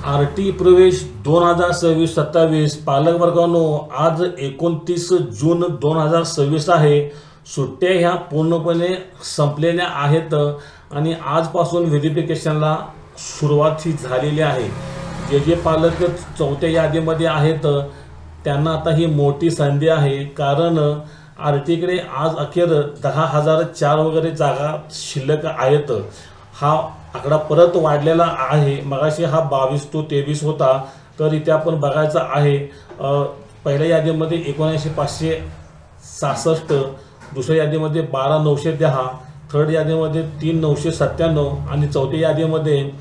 RT प्रवेश 2026-27 पालक वर्गानो आज 29 जून 2026 आहे. सुट्ट्या ह्या पूर्णपणे संपलेल्या आहेत आणि आजपासून व्हेरिफिकेशनला सुरुवात ही झालेली आहे. जे जे पालक चौथ्या यादीमध्ये आहेत त्यांना आता ही मोठी संधी आहे, कारण आरटीकडे आज अखेर 10,004 वगैरे जागा शिल्लक आहेत. हा आकडा परत वाढलेला आहे. मगाशी हा 22 to 23 होता, तर इथे आपण बघायचा आहे. पहिल्या यादीमध्ये 79,566, दुसऱ्या यादीमध्ये 12,910, थर्ड यादीमध्ये 3,997 आणि चौथ्या यादीमध्ये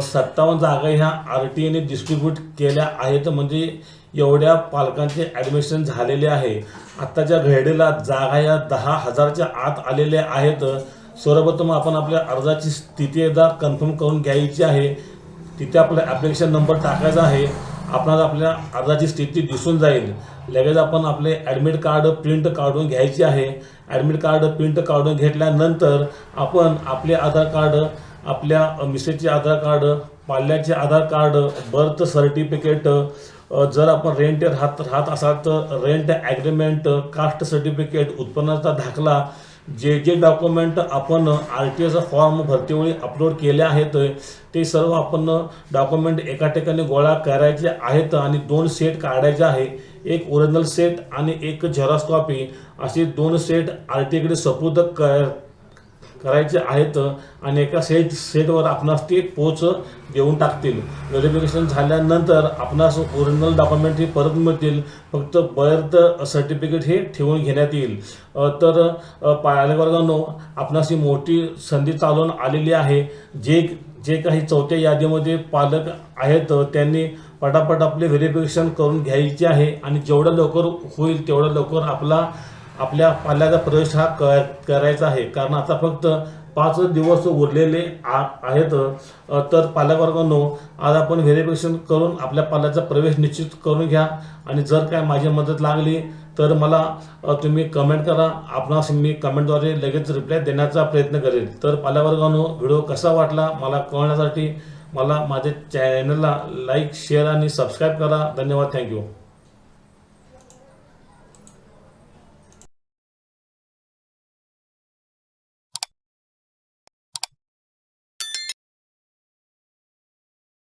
57 जागा ह्या आरटीएने डिस्ट्रीब्यूट केल्या आहेत. म्हणजे एवढ्या पालकांचे ॲडमिशन झालेले आहे. आत्ताच्या घडीला जागा या 10,000च्या आत आलेल्या आहेत. सर्वप्रथम आपण आपल्या अर्जाची स्थिती एकदा कन्फर्म करून घ्यायची आहे. तिथे आपला ॲप्लिकेशन नंबर टाकायचा आहे. आपल्याला आपल्या अर्जाची स्थिती दिसून जाईल. लगेच आपण आपले ॲडमिट कार्ड प्रिंट काढून घ्यायची आहे. ॲडमिट कार्ड प्रिंट काढून घेतल्यानंतर आपण आपले आधार कार्ड, आपल्या मिसेसचे आधार कार्ड, पाल्याचे आधार कार्ड, बर्थ सर्टिफिकेट, जर आपण रेंट राहत असाल तर रेंट ॲग्रीमेंट, कास्ट सर्टिफिकेट, उत्पन्नाचा दाखला, जे जे डॉक्युमेंट आपण RTOचा फॉर्म भरतीवेळी अपलोड केले आहेत ते सर्व आपण डॉक्युमेंट एका ठिकाणी गोळा करायचे आहेत आणि 2 सेट काढायचे आहे. एक ओरिजिनल सेट आणि एक झेरॉक्स कॉपी, असे 2 सेट RTOकडे सुपूर्द करायचे आहेत आणि एका सेटवर आपणास ते पोच देऊन टाकतील. व्हेरिफिकेशन झाल्यानंतर आपणास ओरिजिनल डॉक्युमेंट हे परत मिळतील. फक्त बर्थ सर्टिफिकेट हे ठेवून घेण्यात येईल. तर पालक वर्गांनो, आपणास ही मोठी संधी चालून आलेली आहे. जे काही चौथ्या यादीमध्ये पालक आहेत त्यांनी पटापट आपले व्हेरिफिकेशन करून घ्यायचे आहे आणि जेवढं लवकर होईल तेवढं लवकर आपल्या पाल्याचा प्रवेश हा करायचा आहे. कारण आता फक्त 5 दिवस उरलेले आहेत. तर पालक वर्गांनो, आज आपण व्हेरिफिकेशन करून आपल्या पाल्याचा प्रवेश निश्चित करून घ्या. आणि जर काय माझी मदत लागली तर मला तुम्ही कमेंट करा. आपणास मी कमेंटद्वारे लगेच रिप्लाय देण्याचा प्रयत्न करेल. तर पालक वर्गांनो, व्हिडिओ कसा वाटला मला कळण्यासाठी माझ्या चॅनलला लाईक, शेअर आणि सबस्क्राईब करा. धन्यवाद. थँक्यू.